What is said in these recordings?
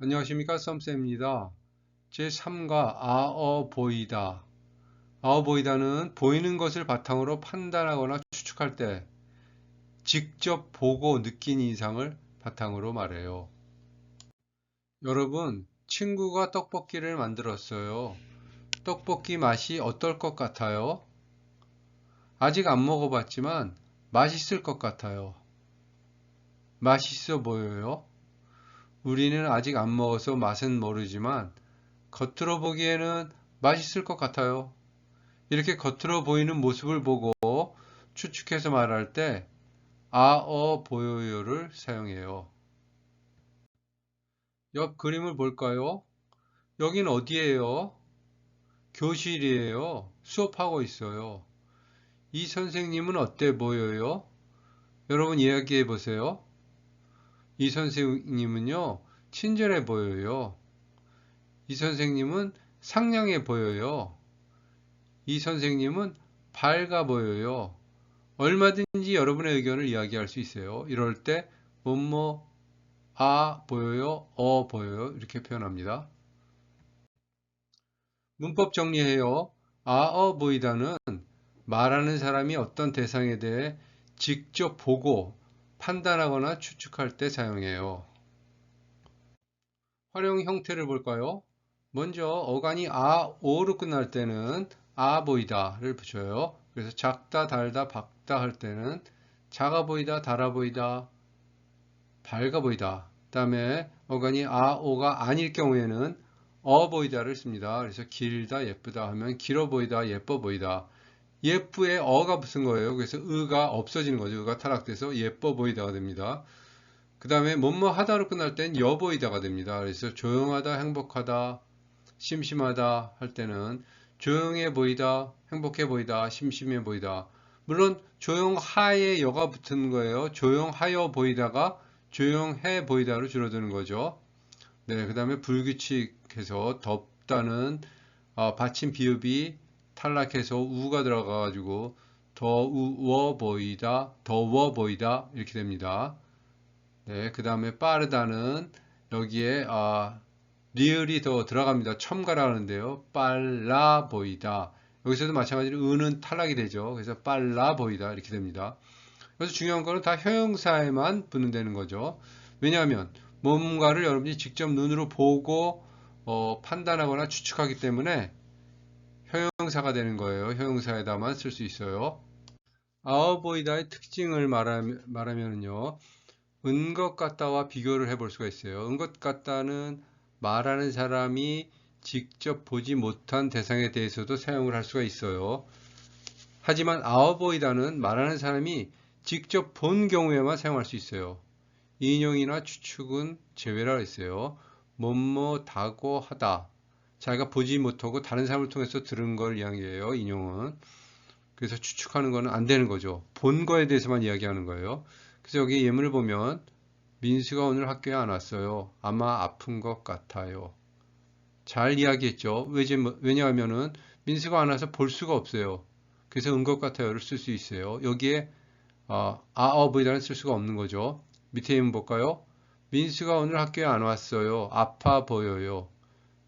안녕하십니까, 썸쌤입니다. 제3과 아어보이다. 아어보이다는 보이는 것을 바탕으로 판단하거나 추측할 때 직접 보고 느낀 인상을 바탕으로 말해요. 여러분, 친구가 떡볶이를 만들었어요. 떡볶이 맛이 어떨 것 같아요? 아직 안 먹어봤지만 맛있을 것 같아요. 맛있어 보여요? 우리는 아직 안 먹어서 맛은 모르지만 겉으로 보기에는 맛있을 것 같아요. 이렇게 겉으로 보이는 모습을 보고 추측해서 말할 때 아어 보여요를 사용해요. 옆 그림을 볼까요? 여긴 어디예요? 교실이에요. 수업하고 있어요. 이 선생님은 어때 보여요? 여러분 이야기해 보세요. 이 선생님은요, 친절해 보여요. 이 선생님은 상냥해 보여요. 이 선생님은 밝아 보여요. 얼마든지 여러분의 의견을 이야기할 수 있어요. 이럴 때 뭐뭐 아 보여요, 보여요 이렇게 표현합니다. 문법 정리해요. 보이다는 말하는 사람이 어떤 대상에 대해 직접 보고 판단하거나 추측할 때 사용해요. 활용 형태를 볼까요? 먼저 어간이 오로 끝날 때는 보이다를 붙여요. 그래서 작다, 달다, 밝다 할 때는 작아 보이다, 달아 보이다, 밝아 보이다. 그 다음에 어간이 오가 아닐 경우에는 보이다를 씁니다. 그래서 길다, 예쁘다 하면 길어 보이다, 예뻐 보이다. 예쁘에 어가 붙은 거예요. 그래서 의가 없어지는 거죠. 의가 타락돼서 예뻐 보이다가 됩니다. 그 다음에 뭐뭐 하다로 끝날 땐 여 보이다가 됩니다. 그래서 조용하다, 행복하다, 심심하다 할 때는 조용해 보이다, 행복해 보이다, 심심해 보이다. 물론 조용하에 여가 붙은 거예요. 조용하여 보이다가 조용해 보이다로 줄어드는 거죠. 네, 그 다음에 불규칙해서 덥다는 받침 비읍이 탈락해서 우가 들어가가지고 더워 보이다, 더워 보이다 이렇게 됩니다. 네, 그 다음에 빠르다는 여기에 리을이 더 들어갑니다. 첨가라는데요. 빨라 보이다. 여기서도 마찬가지로 은은 탈락이 되죠. 그래서 빨라 보이다 이렇게 됩니다. 그래서 중요한 거는 다 형용사에만 붙는다는 거죠. 왜냐하면 뭔가를 여러분이 직접 눈으로 보고 판단하거나 추측하기 때문에 형용사가 되는 거예요. 형용사에다만 쓸 수 있어요. 아워보이다의 특징을 말하면요. 은 것 같다와 비교를 해볼 수가 있어요. 은 것 같다는 말하는 사람이 직접 보지 못한 대상에 대해서도 사용을 할 수가 있어요. 하지만 아워보이다는 말하는 사람이 직접 본 경우에만 사용할 수 있어요. 인용이나 추측은 제외라 했어요. 뭐뭐다고 하다. 자기가 보지 못하고 다른 사람을 통해서 들은 걸 이야기해요. 인용은. 그래서 추측하는 거는 안 되는 거죠. 본 거에 대해서만 이야기하는 거예요. 그래서 여기 예문을 보면 민수가 오늘 학교에 안 왔어요. 아마 아픈 것 같아요. 잘 이야기했죠. 왜냐하면은 민수가 안 와서 볼 수가 없어요. 그래서 은 것 같아요를 쓸 수 있어요. 여기에 어보이다는 쓸 수가 없는 거죠. 밑에 예문 볼까요? 민수가 오늘 학교에 안 왔어요. 아파 보여요.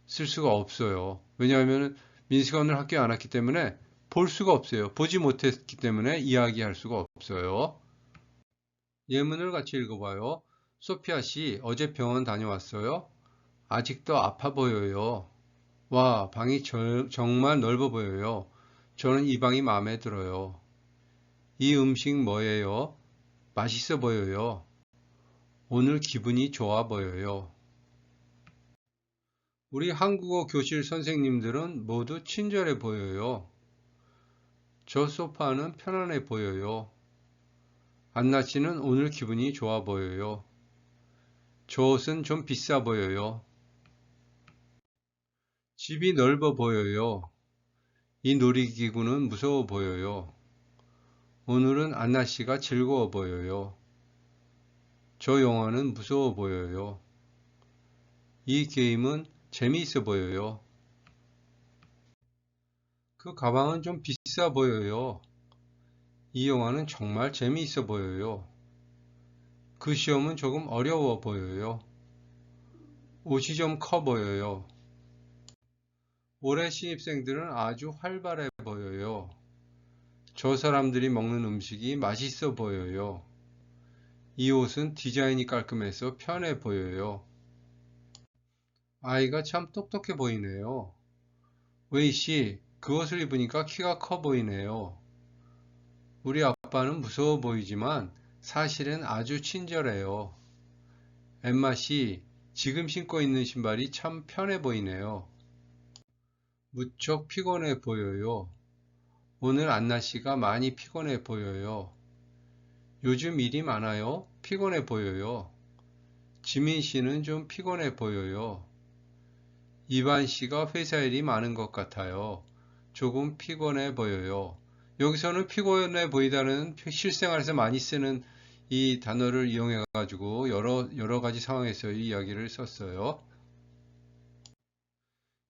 쓸 수가 없어요. 왜냐하면 민수가 오늘 학교에 안 왔기 때문에 볼 수가 없어요. 보지 못했기 때문에 이야기할 수가 없어요. 예문을 같이 읽어봐요. 소피아 씨, 어제 병원 다녀왔어요? 아직도 아파 보여요. 와, 방이 정말 넓어 보여요. 저는 이 방이 마음에 들어요. 이 음식 뭐예요? 맛있어 보여요. 오늘 기분이 좋아 보여요. 우리 한국어 교실 선생님들은 모두 친절해 보여요. 저 소파는 편안해 보여요. 안나 씨는 오늘 기분이 좋아 보여요. 저 옷은 좀 비싸 보여요. 집이 넓어 보여요. 이 놀이기구는 무서워 보여요. 오늘은 안나 씨가 즐거워 보여요. 저 영화는 무서워 보여요. 이 게임은 재미있어 보여요. 그 가방은 좀 비싸 보여요. 이 영화는 정말 재미있어 보여요. 그 시험은 조금 어려워 보여요. 옷이 좀 커 보여요. 올해 신입생들은 아주 활발해 보여요. 저 사람들이 먹는 음식이 맛있어 보여요. 이 옷은 디자인이 깔끔해서 편해 보여요. 아이가 참 똑똑해 보이네요. 웨이 씨, 그 옷을 입으니까 키가 커 보이네요. 우리 아빠는 무서워 보이지만 사실은 아주 친절해요. 엠마 씨, 지금 신고 있는 신발이 참 편해 보이네요. 무척 피곤해 보여요. 오늘 안나 씨가 많이 피곤해 보여요. 요즘 일이 많아요. 피곤해 보여요. 지민 씨는 좀 피곤해 보여요. 이반 씨가 회사 일이 많은 것 같아요. 조금 피곤해 보여요. 여기서는 피곤해 보이다는 실생활에서 많이 쓰는 이 단어를 이용해 가지고 여러 가지 상황에서 이 이야기를 썼어요.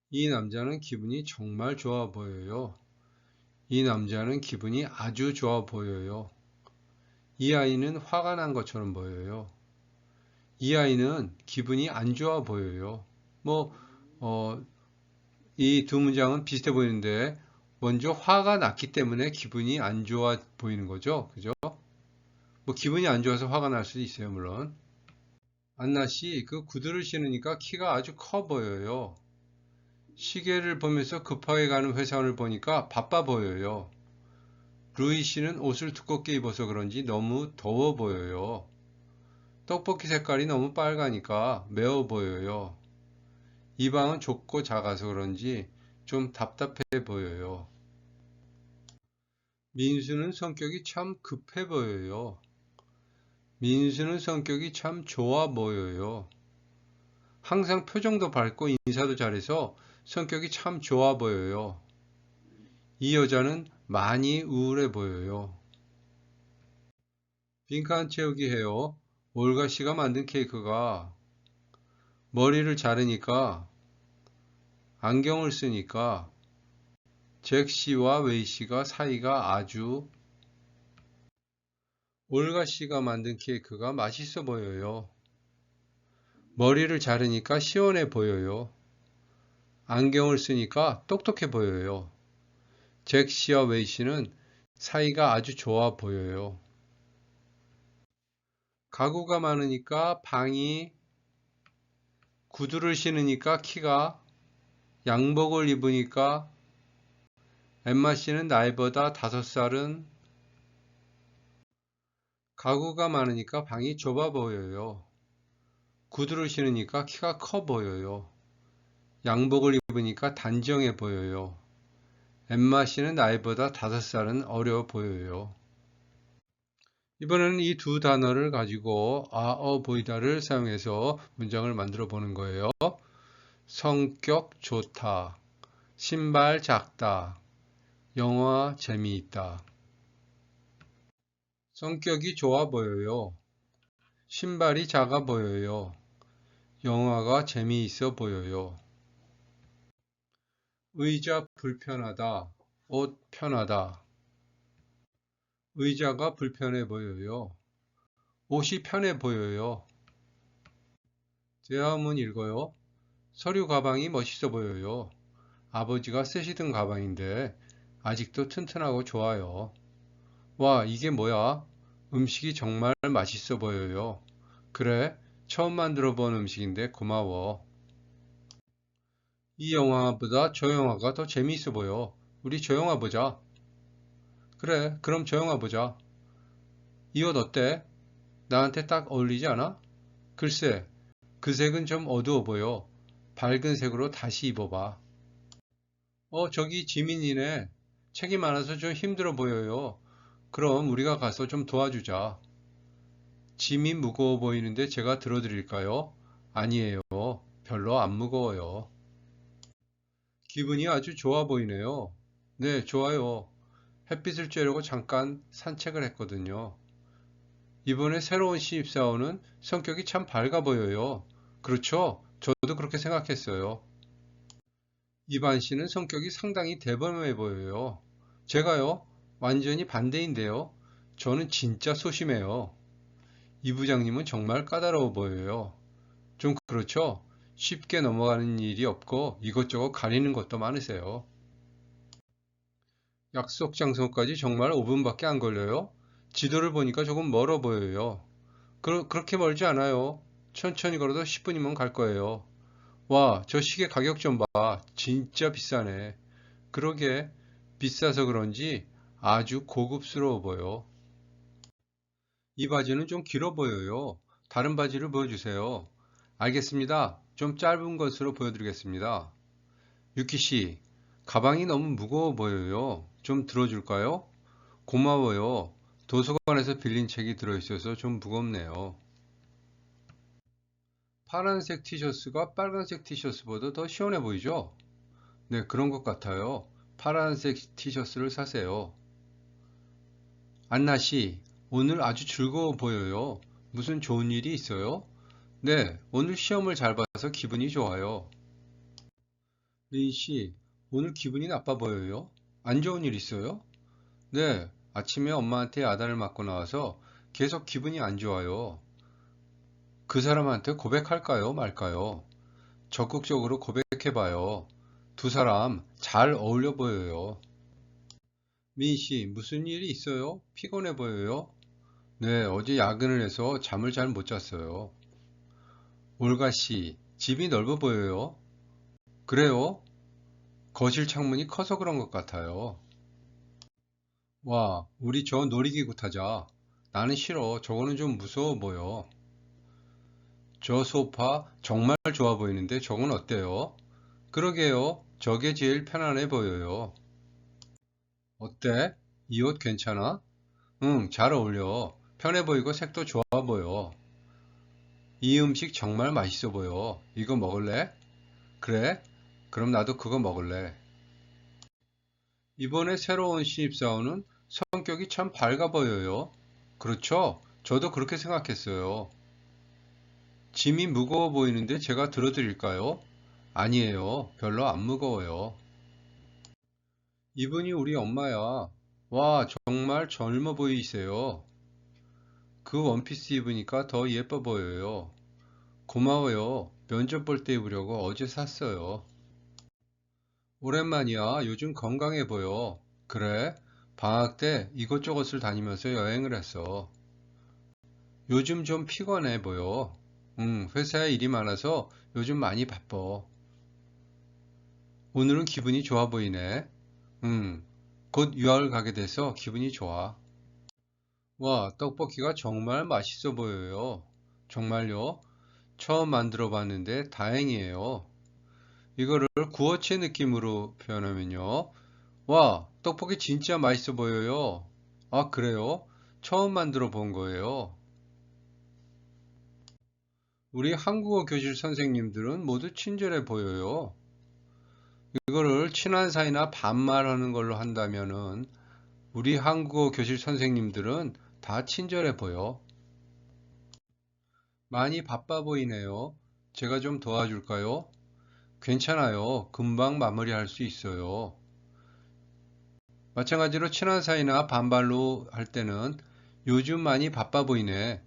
이 남자는 기분이 정말 좋아 보여요. 이 남자는 기분이 아주 좋아 보여요. 이 아이는 화가 난 것처럼 보여요. 이 아이는 기분이 안 좋아 보여요. 뭐, 이 두 문장은 비슷해 보이는데, 먼저 화가 났기 때문에 기분이 안 좋아 보이는 거죠. 그죠? 뭐, 기분이 안 좋아서 화가 날 수도 있어요, 물론. 안나 씨, 그 구두를 신으니까 키가 아주 커 보여요. 시계를 보면서 급하게 가는 회사원을 보니까 바빠 보여요. 루이 씨는 옷을 두껍게 입어서 그런지 너무 더워 보여요. 떡볶이 색깔이 너무 빨가니까 매워 보여요. 이 방은 좁고 작아서 그런지 좀 답답해 보여요. 민수는 성격이 참 급해 보여요. 민수는 성격이 참 좋아 보여요. 항상 표정도 밝고 인사도 잘해서 성격이 참 좋아 보여요. 이 여자는 많이 우울해 보여요. 빈칸 채우기 해요. 올가 씨가 만든 케이크가 머리를 자르니까 안경을 쓰니까 잭 씨와 웨이 씨가 사이가 아주 올가 씨가 만든 케이크가 맛있어 보여요. 머리를 자르니까 시원해 보여요. 안경을 쓰니까 똑똑해 보여요. 잭 씨와 웨이 씨는 사이가 아주 좋아 보여요. 가구가 많으니까 방이, 구두를 신으니까 키가, 양복을 입으니까 엠마 씨는 나이보다 5살은, 가구가 많으니까 방이 좁아 보여요. 구두를 신으니까 키가 커 보여요. 양복을 입으니까 단정해 보여요. 엠마 씨는 나이보다 5살은 어려 보여요. 이번에는 이 두 단어를 가지고 보이다를 사용해서 문장을 만들어 보는 거예요. 성격 좋다. 신발 작다. 영화 재미있다. 성격이 좋아 보여요. 신발이 작아 보여요. 영화가 재미있어 보여요. 의자 불편하다. 옷 편하다. 의자가 불편해 보여요. 옷이 편해 보여요. 대화문 읽어요. 서류 가방이 멋있어 보여요. 아버지가 쓰시던 가방인데 아직도 튼튼하고 좋아요. 와, 이게 뭐야? 음식이 정말 맛있어 보여요. 그래, 처음 만들어 본 음식인데 고마워. 이 영화보다 저 영화가 더 재미있어 보여. 우리 저 영화 보자. 그래, 그럼 저 영화 보자. 이 옷 어때? 나한테 딱 어울리지 않아? 글쎄, 그 색은 좀 어두워 보여. 밝은 색으로 다시 입어봐. 저기 지민이네. 책이 많아서 좀 힘들어 보여요. 그럼 우리가 가서 좀 도와주자. 짐이 무거워 보이는데 제가 들어드릴까요? 아니에요. 별로 안 무거워요. 기분이 아주 좋아 보이네요. 네, 좋아요. 햇빛을 쬐려고 잠깐 산책을 했거든요. 이번에 새로운 신입사원은 성격이 참 밝아 보여요. 그렇죠? 저도 그렇게 생각했어요. 이반 씨는 성격이 상당히 대범해 보여요. 제가요? 완전히 반대인데요. 저는 진짜 소심해요. 이 부장님은 정말 까다로워 보여요. 좀 그렇죠? 쉽게 넘어가는 일이 없고 이것저것 가리는 것도 많으세요. 약속 장소까지 정말 5분밖에 안 걸려요? 지도를 보니까 조금 멀어 보여요. 그렇게 멀지 않아요. 천천히 걸어도 10분이면 갈 거예요. 와, 저 시계 가격 좀 봐. 진짜 비싸네. 그러게, 비싸서 그런지 아주 고급스러워 보여. 이 바지는 좀 길어 보여요. 다른 바지를 보여주세요. 알겠습니다. 좀 짧은 것으로 보여드리겠습니다. 유키 씨, 가방이 너무 무거워 보여요. 좀 들어줄까요? 고마워요. 도서관에서 빌린 책이 들어있어서 좀 무겁네요. 파란색 티셔츠가 빨간색 티셔츠보다 더 시원해 보이죠? 네, 그런 것 같아요. 파란색 티셔츠를 사세요. 안나 씨, 오늘 아주 즐거워 보여요. 무슨 좋은 일이 있어요? 네, 오늘 시험을 잘 봐서 기분이 좋아요. 린 씨, 오늘 기분이 나빠 보여요? 안 좋은 일 있어요? 네, 아침에 엄마한테 야단을 맞고 나와서 계속 기분이 안 좋아요. 그 사람한테 고백할까요, 말까요? 적극적으로 고백해봐요. 두 사람 잘 어울려 보여요. 민 씨, 무슨 일이 있어요? 피곤해 보여요? 네, 어제 야근을 해서 잠을 잘 못 잤어요. 올가 씨, 집이 넓어 보여요? 그래요? 거실 창문이 커서 그런 것 같아요. 와, 우리 저 놀이기구 타자. 나는 싫어. 저거는 좀 무서워 보여. 저 소파 정말 좋아 보이는데 저건 어때요? 그러게요. 저게 제일 편안해 보여요. 어때? 이 옷 괜찮아? 응, 잘 어울려. 편해 보이고 색도 좋아 보여. 이 음식 정말 맛있어 보여. 이거 먹을래? 그래? 그럼 나도 그거 먹을래. 이번에 새로 온 신입사원은 성격이 참 밝아 보여요. 그렇죠? 저도 그렇게 생각했어요. 짐이 무거워 보이는데 제가 들어드릴까요? 아니에요. 별로 안 무거워요. 이분이 우리 엄마야. 와, 정말 젊어 보이세요. 그 원피스 입으니까 더 예뻐 보여요. 고마워요. 면접 볼 때 입으려고 어제 샀어요. 오랜만이야. 요즘 건강해 보여. 그래? 방학 때 이곳저곳을 다니면서 여행을 했어. 요즘 좀 피곤해 보여. 회사에 일이 많아서 요즘 많이 바빠. 오늘은 기분이 좋아 보이네. 곧 유학을 가게 돼서 기분이 좋아. 와, 떡볶이가 정말 맛있어 보여요. 정말요? 처음 만들어 봤는데 다행이에요. 이거를 구어체 느낌으로 표현하면요. 와, 떡볶이 진짜 맛있어 보여요. 아, 그래요? 처음 만들어 본 거예요. 우리 한국어 교실 선생님들은 모두 친절해 보여요. 이거를 친한 사이나 반말하는 걸로 한다면은 우리 한국어 교실 선생님들은 다 친절해 보여. 많이 바빠 보이네요. 제가 좀 도와줄까요? 괜찮아요. 금방 마무리할 수 있어요. 마찬가지로 친한 사이나 반발로 할 때는 요즘 많이 바빠 보이네.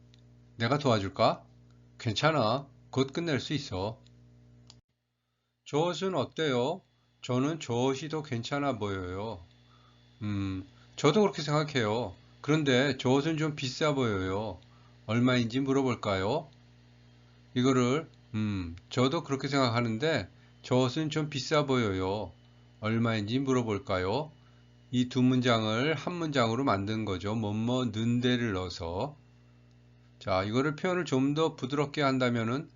내가 도와줄까? 괜찮아. 곧 끝낼 수 있어. 저 옷은 어때요? 저는 저 옷이 더 괜찮아 보여요. 저도 그렇게 생각해요. 그런데 저 옷은 좀 비싸 보여요. 얼마인지 물어볼까요? 이거를, 저도 그렇게 생각하는데 저 옷은 좀 비싸 보여요. 얼마인지 물어볼까요? 이 두 문장을 한 문장으로 만든 거죠. 뭐뭐 는데를 넣어서. 자, 이거를 표현을 좀 더 부드럽게 한다면은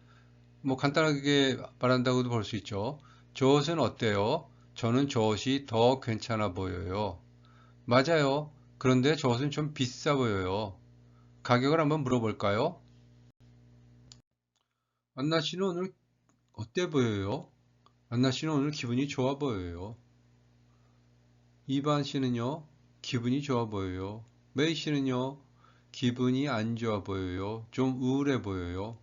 뭐 간단하게 말한다고도 볼 수 있죠. 저 옷은 어때요? 저는 저 옷이 더 괜찮아 보여요. 맞아요. 그런데 저 옷은 좀 비싸 보여요. 가격을 한번 물어볼까요? 안나 씨는 오늘 어때 보여요? 안나 씨는 오늘 기분이 좋아 보여요. 이반 씨는요? 기분이 좋아 보여요. 메이 씨는요? 기분이 안 좋아 보여요. 좀 우울해 보여요.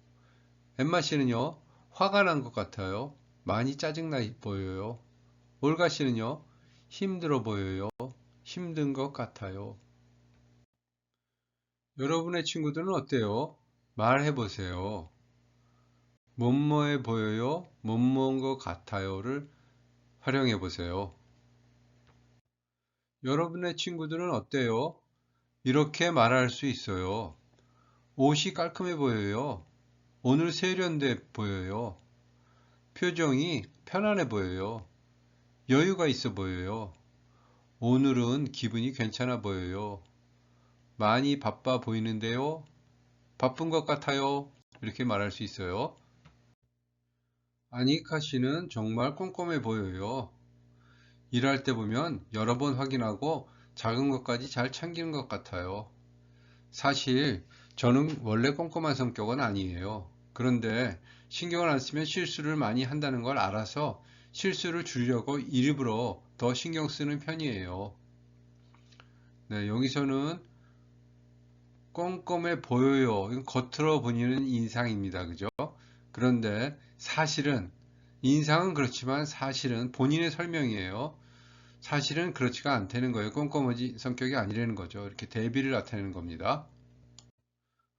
엠마 씨는요? 화가 난 것 같아요. 많이 짜증나 보여요. 올가 씨는요? 힘들어 보여요. 힘든 것 같아요. 여러분의 친구들은 어때요? 말해 보세요. 뭐뭐해 보여요, 뭐뭐한 것 같아요를 활용해 보세요. 여러분의 친구들은 어때요? 이렇게 말할 수 있어요. 옷이 깔끔해 보여요. 오늘 세련돼 보여요. 표정이 편안해 보여요. 여유가 있어 보여요. 오늘은 기분이 괜찮아 보여요. 많이 바빠 보이는데요. 바쁜 것 같아요. 이렇게 말할 수 있어요. 아니카 씨는 정말 꼼꼼해 보여요. 일할 때 보면 여러 번 확인하고 작은 것까지 잘 챙기는 것 같아요. 사실 저는 원래 꼼꼼한 성격은 아니에요. 그런데 신경을 안 쓰면 실수를 많이 한다는 걸 알아서 실수를 줄이려고 일부러 더 신경 쓰는 편이에요. 네, 여기서는 꼼꼼해 보여요. 이건 겉으로 보이는 인상입니다. 그죠? 그런데 사실은 인상은 그렇지만 사실은 본인의 설명이에요. 사실은 그렇지가 않다는 거예요. 꼼꼼한 성격이 아니라는 거죠. 이렇게 대비를 나타내는 겁니다.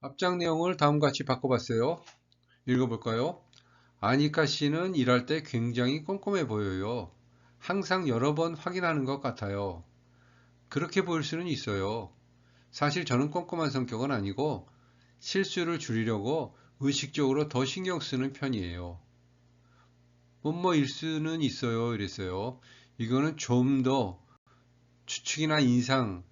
앞장 내용을 다음과 같이 바꿔봤어요. 읽어볼까요? 아니카 씨는 일할 때 굉장히 꼼꼼해 보여요. 항상 여러 번 확인하는 것 같아요. 그렇게 보일 수는 있어요. 사실 저는 꼼꼼한 성격은 아니고 실수를 줄이려고 의식적으로 더 신경 쓰는 편이에요. 뭐뭐일 수는 있어요. 이랬어요. 이거는 좀 더 추측이나 인상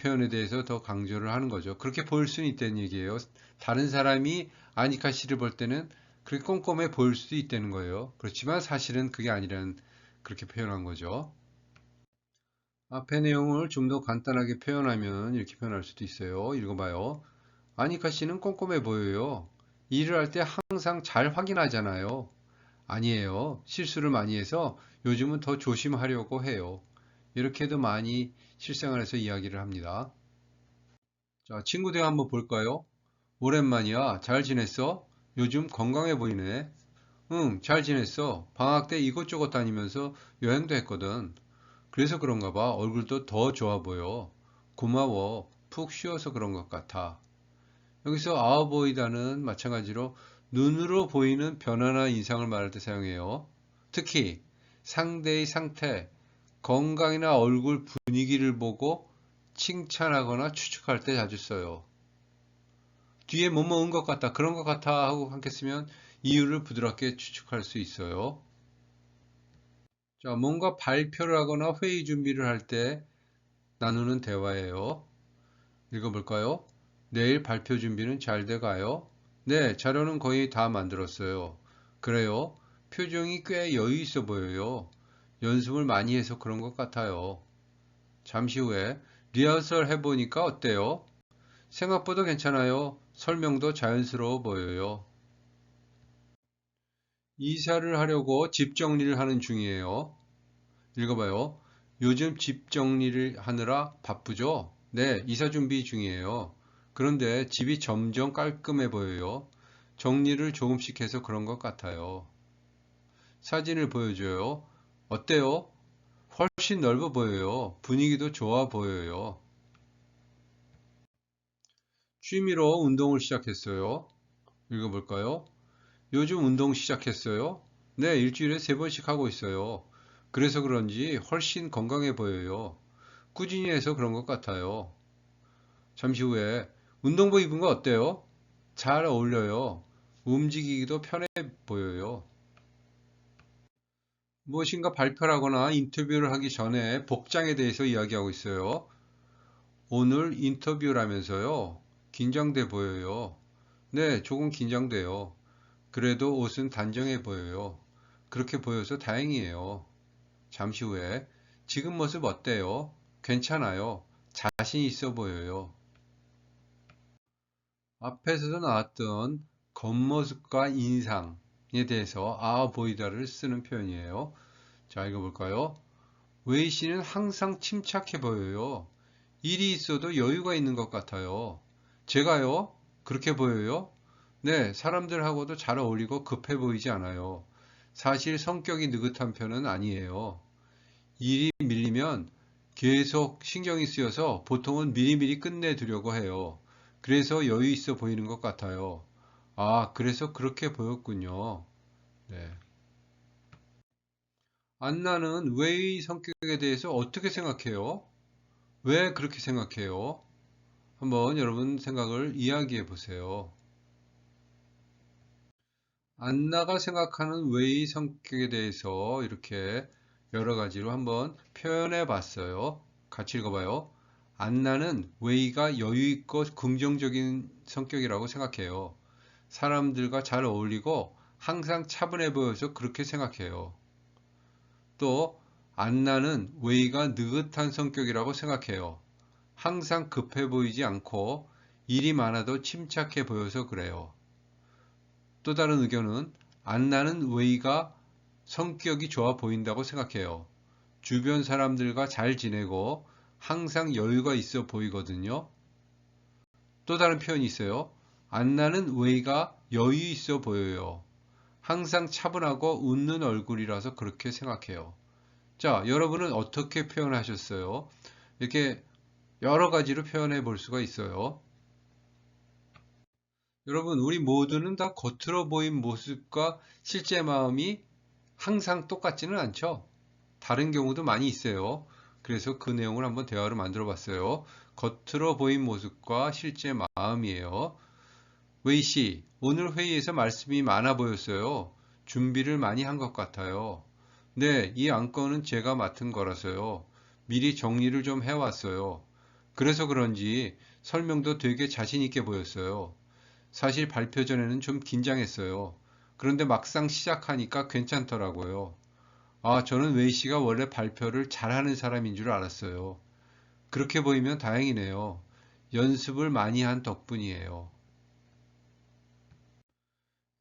표현에 대해서 더 강조를 하는 거죠. 그렇게 보일 수는 있다는 얘기예요. 다른 사람이 아니카 씨를 볼 때는 그렇게 꼼꼼해 보일 수도 있다는 거예요. 그렇지만 사실은 그게 아니라는 그렇게 표현한 거죠. 앞의 내용을 좀 더 간단하게 표현하면 이렇게 표현할 수도 있어요. 읽어봐요. 아니카 씨는 꼼꼼해 보여요. 일을 할 때 항상 잘 확인하잖아요. 아니에요. 실수를 많이 해서 요즘은 더 조심하려고 해요. 이렇게도 많이 실생활에서 이야기를 합니다. 자, 친구 대화 한번 볼까요? 오랜만이야. 잘 지냈어? 요즘 건강해 보이네. 응, 잘 지냈어. 방학 때 이곳저곳 다니면서 여행도 했거든. 그래서 그런가 봐. 얼굴도 더 좋아 보여. 고마워. 푹 쉬어서 그런 것 같아. 여기서 아워보이다는 마찬가지로 눈으로 보이는 변화나 인상을 말할 때 사용해요. 특히 상대의 상태, 건강이나 얼굴 분위기를 보고 칭찬하거나 추측할 때 자주 써요. 뒤에 뭐뭐 온 것 같다, 그런 것 같아 하고 함께 쓰면 이유를 부드럽게 추측할 수 있어요. 자, 뭔가 발표를 하거나 회의 준비를 할 때 나누는 대화예요. 읽어볼까요? 내일 발표 준비는 잘 돼가요? 네, 자료는 거의 다 만들었어요. 그래요? 표정이 꽤 여유 있어 보여요. 연습을 많이 해서 그런 것 같아요. 잠시 후에 리허설 해보니까 어때요? 생각보다 괜찮아요. 설명도 자연스러워 보여요. 이사를 하려고 집 정리를 하는 중이에요. 읽어봐요. 요즘 집 정리를 하느라 바쁘죠? 네, 이사 준비 중이에요. 그런데 집이 점점 깔끔해 보여요. 정리를 조금씩 해서 그런 것 같아요. 사진을 보여줘요. 어때요? 훨씬 넓어 보여요. 분위기도 좋아 보여요. 취미로 운동을 시작했어요. 읽어볼까요? 요즘 운동 시작했어요? 네, 일주일에 3번씩 하고 있어요. 그래서 그런지 훨씬 건강해 보여요. 꾸준히 해서 그런 것 같아요. 잠시 후에 운동복 입은 거 어때요? 잘 어울려요. 움직이기도 편해 보여요. 무엇인가 발표를 하거나 인터뷰를 하기 전에 복장에 대해서 이야기하고 있어요. 오늘 인터뷰라면서요. 긴장돼 보여요. 네, 조금 긴장돼요. 그래도 옷은 단정해 보여요. 그렇게 보여서 다행이에요. 잠시 후에 지금 모습 어때요? 괜찮아요. 자신 있어 보여요. 앞에서도 나왔던 겉모습과 인상에 대해서 보이다를 쓰는 표현이에요. 자, 읽어볼까요? 웨이 씨는 항상 침착해 보여요. 일이 있어도 여유가 있는 것 같아요. 제가요? 그렇게 보여요? 네, 사람들하고도 잘 어울리고 급해 보이지 않아요. 사실 성격이 느긋한 편은 아니에요. 일이 밀리면 계속 신경이 쓰여서 보통은 미리미리 끝내두려고 해요. 그래서 여유 있어 보이는 것 같아요. 아, 그래서 그렇게 보였군요. 네. 안나는 웨이의 성격에 대해서 어떻게 생각해요? 왜 그렇게 생각해요? 한번 여러분 생각을 이야기해 보세요. 안나가 생각하는 웨이 성격에 대해서 이렇게 여러 가지로 한번 표현해 봤어요. 같이 읽어봐요. 안나는 웨이가 여유 있고 긍정적인 성격이라고 생각해요. 사람들과 잘 어울리고 항상 차분해 보여서 그렇게 생각해요. 또 안나는 웨이가 느긋한 성격이라고 생각해요. 항상 급해 보이지 않고 일이 많아도 침착해 보여서 그래요. 또 다른 의견은 안나는 웨이가 성격이 좋아 보인다고 생각해요. 주변 사람들과 잘 지내고 항상 여유가 있어 보이거든요. 또 다른 표현이 있어요. 안나는 웨이가 여유 있어 보여요. 항상 차분하고 웃는 얼굴이라서 그렇게 생각해요. 자, 여러분은 어떻게 표현하셨어요? 이렇게 여러 가지로 표현해 볼 수가 있어요. 여러분, 우리 모두는 다 겉으로 보인 모습과 실제 마음이 항상 똑같지는 않죠? 다른 경우도 많이 있어요. 그래서 그 내용을 한번 대화로 만들어 봤어요. 겉으로 보인 모습과 실제 마음이에요. 웨이 씨, 오늘 회의에서 말씀이 많아 보였어요. 준비를 많이 한 것 같아요. 네, 이 안건은 제가 맡은 거라서요. 미리 정리를 좀 해왔어요. 그래서 그런지 설명도 되게 자신 있게 보였어요. 사실 발표 전에는 좀 긴장했어요. 그런데 막상 시작하니까 괜찮더라고요. 아, 저는 웨이 씨가 원래 발표를 잘하는 사람인 줄 알았어요. 그렇게 보이면 다행이네요. 연습을 많이 한 덕분이에요.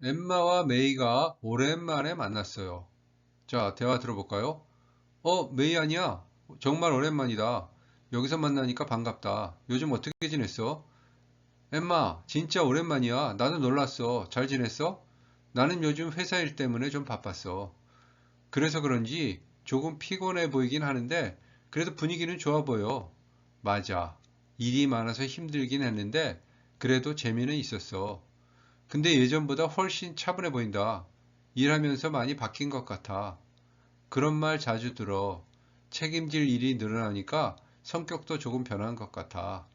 엠마와 메이가 오랜만에 만났어요. 자, 대화 들어볼까요? 메이 아니야? 정말 오랜만이다. 여기서 만나니까 반갑다. 요즘 어떻게 지냈어? 엠마, 진짜 오랜만이야. 나도 놀랐어. 잘 지냈어? 나는 요즘 회사 일 때문에 좀 바빴어. 그래서 그런지 조금 피곤해 보이긴 하는데, 그래도 분위기는 좋아 보여. 맞아. 일이 많아서 힘들긴 했는데, 그래도 재미는 있었어. 근데 예전보다 훨씬 차분해 보인다. 일하면서 많이 바뀐 것 같아. 그런 말 자주 들어. 책임질 일이 늘어나니까 성격도 조금 변한 것 같아.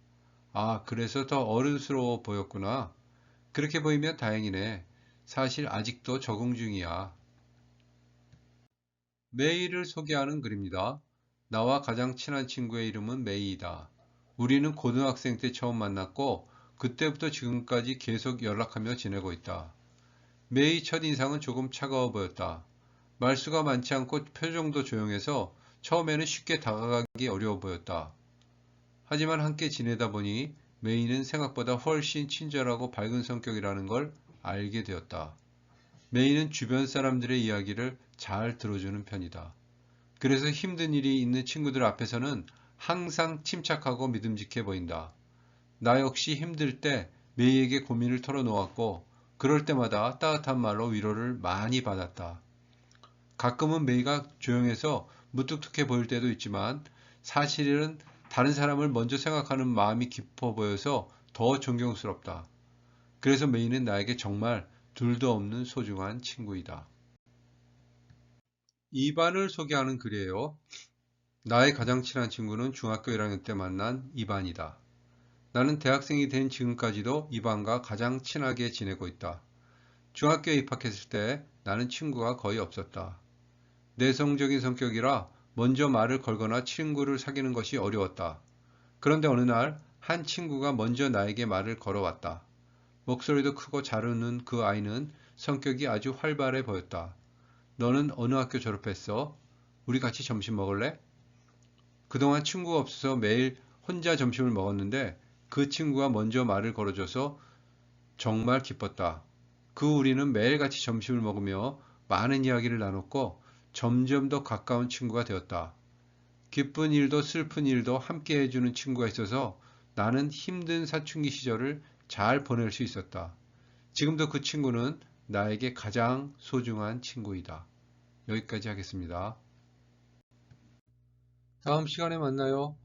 아, 그래서 더 어른스러워 보였구나. 그렇게 보이면 다행이네. 사실 아직도 적응 중이야. 메이를 소개하는 글입니다. 나와 가장 친한 친구의 이름은 메이이다. 우리는 고등학생 때 처음 만났고, 그때부터 지금까지 계속 연락하며 지내고 있다. 메이 첫인상은 조금 차가워 보였다. 말수가 많지 않고 표정도 조용해서 처음에는 쉽게 다가가기 어려워 보였다. 하지만 함께 지내다 보니 메이는 생각보다 훨씬 친절하고 밝은 성격이라는 걸 알게 되었다. 메이는 주변 사람들의 이야기를 잘 들어주는 편이다. 그래서 힘든 일이 있는 친구들 앞에서는 항상 침착하고 믿음직해 보인다. 나 역시 힘들 때 메이에게 고민을 털어놓았고, 그럴 때마다 따뜻한 말로 위로를 많이 받았다. 가끔은 메이가 조용해서 무뚝뚝해 보일 때도 있지만, 사실은 다른 사람을 먼저 생각하는 마음이 깊어 보여서 더 존경스럽다. 그래서 메이는 나에게 정말 둘도 없는 소중한 친구이다. 이반을 소개하는 글이에요. 나의 가장 친한 친구는 중학교 1학년 때 만난 이반이다. 나는 대학생이 된 지금까지도 이반과 가장 친하게 지내고 있다. 중학교에 입학했을 때 나는 친구가 거의 없었다. 내성적인 성격이라 먼저 말을 걸거나 친구를 사귀는 것이 어려웠다. 그런데 어느 날 한 친구가 먼저 나에게 말을 걸어왔다. 목소리도 크고 잘 웃는 그 아이는 성격이 아주 활발해 보였다. 너는 어느 학교 졸업했어? 우리 같이 점심 먹을래? 그동안 친구가 없어서 매일 혼자 점심을 먹었는데 그 친구가 먼저 말을 걸어줘서 정말 기뻤다. 그 우리는 매일 같이 점심을 먹으며 많은 이야기를 나눴고 점점 더 가까운 친구가 되었다. 기쁜 일도 슬픈 일도 함께 해주는 친구가 있어서 나는 힘든 사춘기 시절을 잘 보낼 수 있었다. 지금도 그 친구는 나에게 가장 소중한 친구이다. 여기까지 하겠습니다. 다음 시간에 만나요.